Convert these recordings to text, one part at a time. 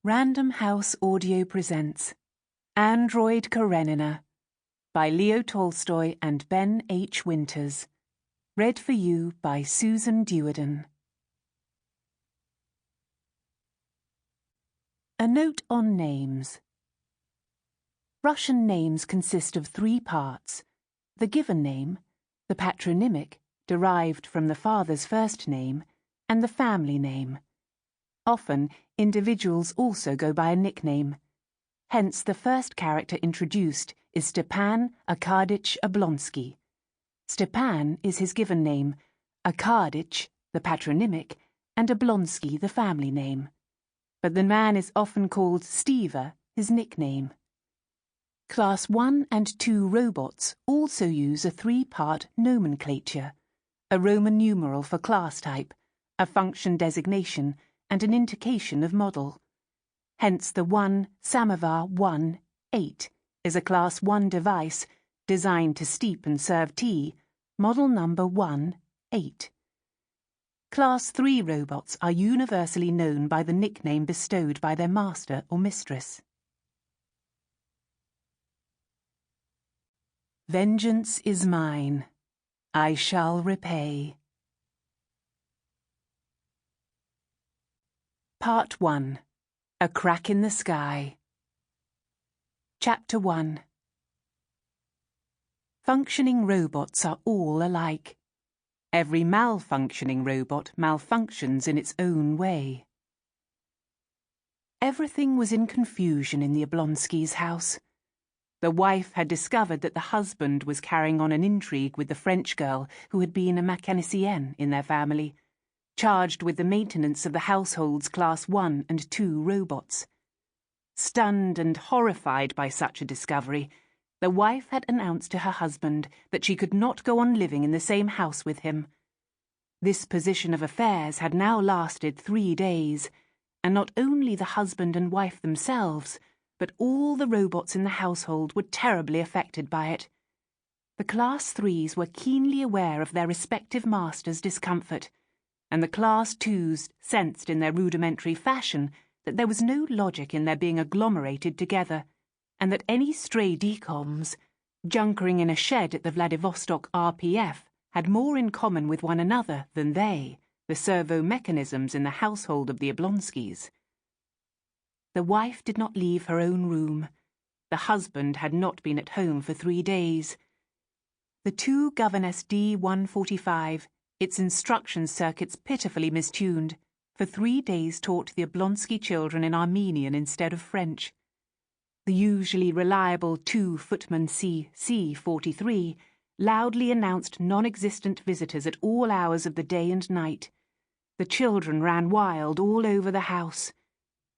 Random House Audio presents Android Karenina by Leo Tolstoy and Ben H. Winters. Read for you by Susan Duerden. A note on names. Russian names consist of three parts: the given name, the patronymic, derived from the father's first name, and the family name. Often, individuals also go by a nickname. Hence, the first character introduced is Stepan Arkadych Oblonsky. Stepan is his given name, Arkadych, the patronymic, and Oblonsky, the family name. But the man is often called Steva, his nickname. Class 1 and 2 robots also use a three-part nomenclature: a Roman numeral for class type, a function designation, and an indication of model. Hence the 1 Samovar 1-8 is a Class 1 device designed to steep and serve tea, model number 1-8. Class 3 robots are universally known by the nickname bestowed by their master or mistress. Vengeance is mine. I shall repay. Part 1. A Crack in the Sky. Chapter 1. Functioning robots are all alike. Every malfunctioning robot malfunctions in its own way. Everything was in confusion in the Oblonskys' house. The wife had discovered that the husband was carrying on an intrigue with the French girl who had been a mechanicienne in their family, charged with the maintenance of the household's Class 1 and 2 robots. Stunned and horrified by such a discovery, the wife had announced to her husband that she could not go on living in the same house with him. This position of affairs had now lasted 3 days, and not only the husband and wife themselves, but all the robots in the household were terribly affected by it. The Class 3s were keenly aware of their respective masters' discomfort, and the Class 2s sensed in their rudimentary fashion that there was no logic in their being agglomerated together, and that any stray decoms, junkering in a shed at the Vladivostok RPF, had more in common with one another than they, the servo-mechanisms in the household of the Oblonskys. The wife did not leave her own room. The husband had not been at home for 3 days. The 2 Governess D-145, its instruction circuits pitifully mistuned, for 3 days taught the Oblonsky children in Armenian instead of French. The usually reliable 2 Footman C-43 loudly announced non-existent visitors at all hours of the day and night. The children ran wild all over the house.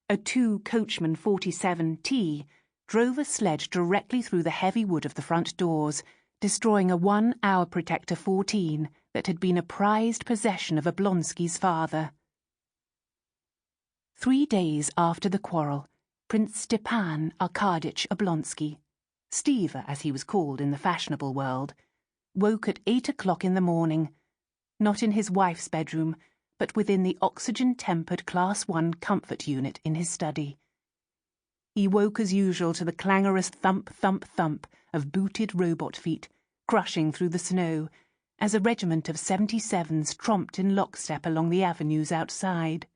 A 2 Coachman 47T drove a sledge directly through the heavy wood of the front doors, destroying a 1 Hour Protector 14 that had been a prized possession of Oblonsky's father. 3 days after the quarrel, Prince Stepan Arkadych Oblonsky, Steva as he was called in the fashionable world, woke at 8 o'clock in the morning, not in his wife's bedroom, but within the oxygen-tempered Class 1 comfort unit in his study. He woke as usual to the clangorous thump, thump, thump of booted robot feet crushing through the snow as a regiment of 77s tromped in lockstep along the avenues outside.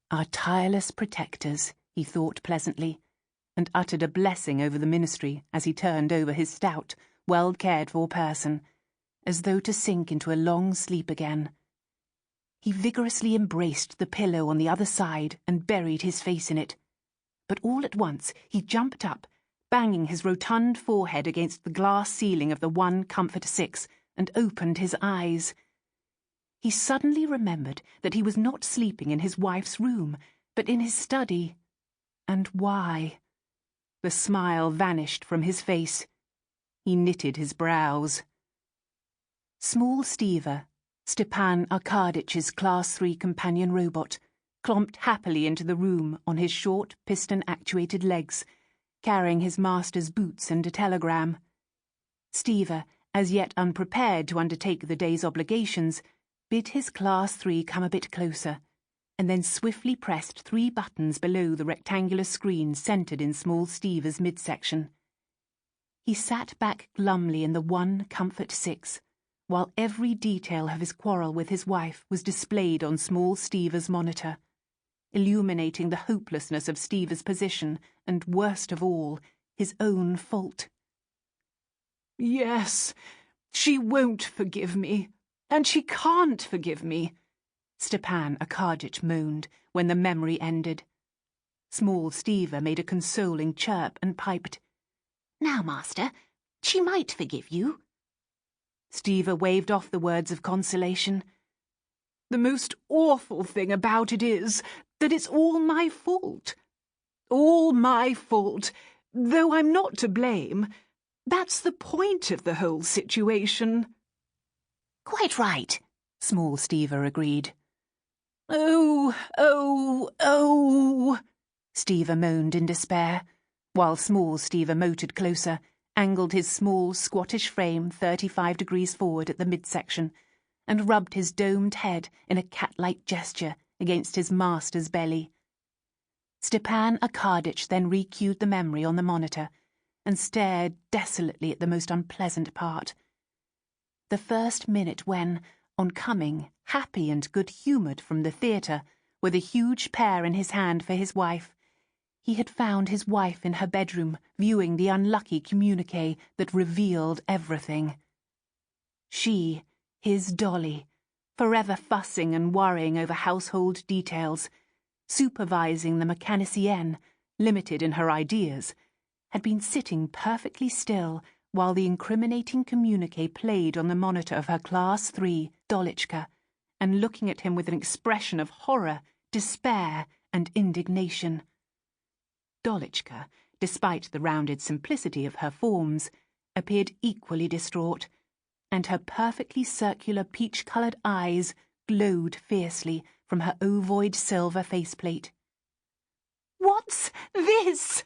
Our tireless protectors, he thought pleasantly, and uttered a blessing over the ministry as he turned over his stout, well-cared-for person, as though to sink into a long sleep again. He vigorously embraced the pillow on the other side and buried his face in it. But all at once he jumped up, banging his rotund forehead against the glass ceiling of the 1 Comfort 6, and opened his eyes. He suddenly remembered that he was not sleeping in his wife's room, but in his study. And why? The smile vanished from his face. He knitted his brows. Small Steva, Stepan Arkadych's Class 3 companion robot, clomped happily into the room on his short, piston-actuated legs, carrying his master's boots and a telegram. Steva, as yet unprepared to undertake the day's obligations, bid his Class 3 come a bit closer, and then swiftly pressed 3 buttons below the rectangular screen centred in small Steve's midsection. He sat back glumly in the one comfort 6, while every detail of his quarrel with his wife was displayed on small Steve's monitor, illuminating the hopelessness of Steve's position and, worst of all, his own fault. "Yes, she won't forgive me, and she can't forgive me," Stepan Arkadyevitch moaned when the memory ended. Small Steva made a consoling chirp and piped, "Now, master, she might forgive you." Steva waved off the words of consolation. "The most awful thing about it is that it's all my fault. All my fault, though I'm not to blame. That's the point of the whole situation." "Quite right," Small Steva agreed. "Oh, oh, oh," Steva moaned in despair, while Small Steva motored closer, angled his small, squattish frame 35 degrees forward at the midsection, and rubbed his domed head in a cat-like gesture against his master's belly. Stepan Arkadyevitch then recued the memory on the monitor and stared desolately at the most unpleasant part. The first minute when, on coming, happy and good-humoured from the theatre, with a huge pear in his hand for his wife, he had found his wife in her bedroom viewing the unlucky communiqué that revealed everything. She, his Dolly, forever fussing and worrying over household details, supervising the mécanicienne, limited in her ideas, had been sitting perfectly still while the incriminating communiqué played on the monitor of her Class 3, Dolichka, and looking at him with an expression of horror, despair, and indignation. Dolichka, despite the rounded simplicity of her forms, appeared equally distraught, and her perfectly circular peach-coloured eyes glowed fiercely from her ovoid silver faceplate. "What's this?"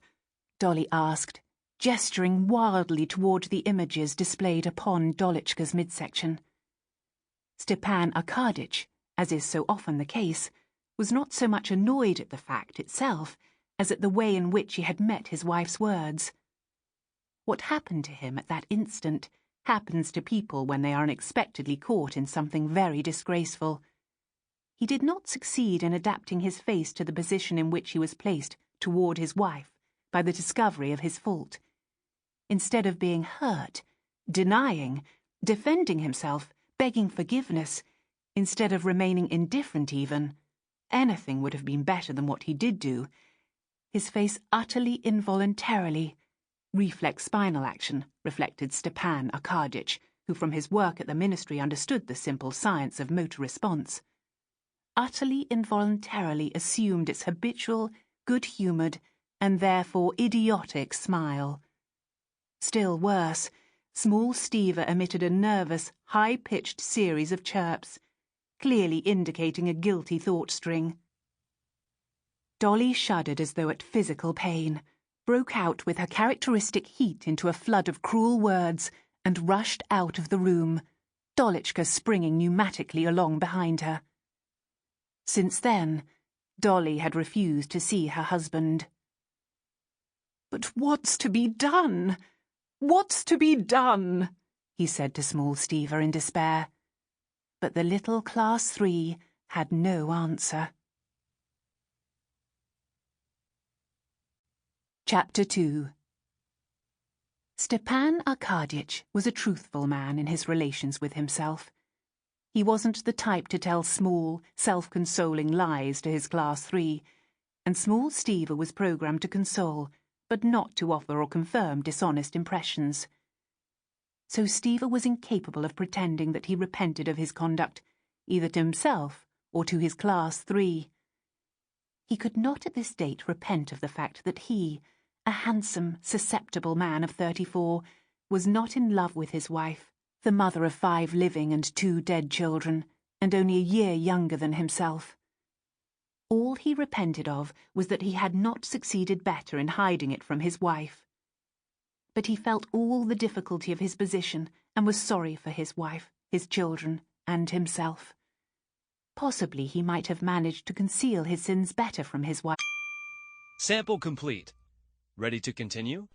Dolly asked, gesturing wildly toward the images displayed upon Dolichka's midsection. Stepan Arkadyevitch, as is so often the case, was not so much annoyed at the fact itself as at the way in which he had met his wife's words. What happened to him at that instant happens to people when they are unexpectedly caught in something very disgraceful. He did not succeed in adapting his face to the position in which he was placed toward his wife by the discovery of his fault. Instead of being hurt, denying, defending himself, begging forgiveness, instead of remaining indifferent even, anything would have been better than what he did do, his face utterly involuntarily, reflex spinal action, reflected Stepan Arkadyevitch, who from his work at the ministry understood the simple science of motor response, utterly involuntarily assumed its habitual, good-humoured, and therefore idiotic smile. Still worse, small Steva emitted a nervous, high-pitched series of chirps, clearly indicating a guilty thought string. Dolly shuddered as though at physical pain, broke out with her characteristic heat into a flood of cruel words, and rushed out of the room, Dolichka springing pneumatically along behind her. Since then, Dolly had refused to see her husband. "But what's to be done? What's to be done?" he said to small Steva in despair. But the little Class 3 had no answer. Chapter 2. Stepan Arkadyevitch was a truthful man in his relations with himself. He wasn't the type to tell small, self-consoling lies to his Class 3, and small Steva was programmed to console, but not to offer or confirm dishonest impressions. So Steva was incapable of pretending that he repented of his conduct, either to himself or to his Class 3. He could not at this date repent of the fact that he, a handsome, susceptible man of 34, was not in love with his wife, the mother of 5 living and 2 dead children, and only a year younger than himself. All he repented of was that he had not succeeded better in hiding it from his wife. But he felt all the difficulty of his position and was sorry for his wife, his children, and himself. Possibly he might have managed to conceal his sins better from his wife. Sample complete. Ready to continue?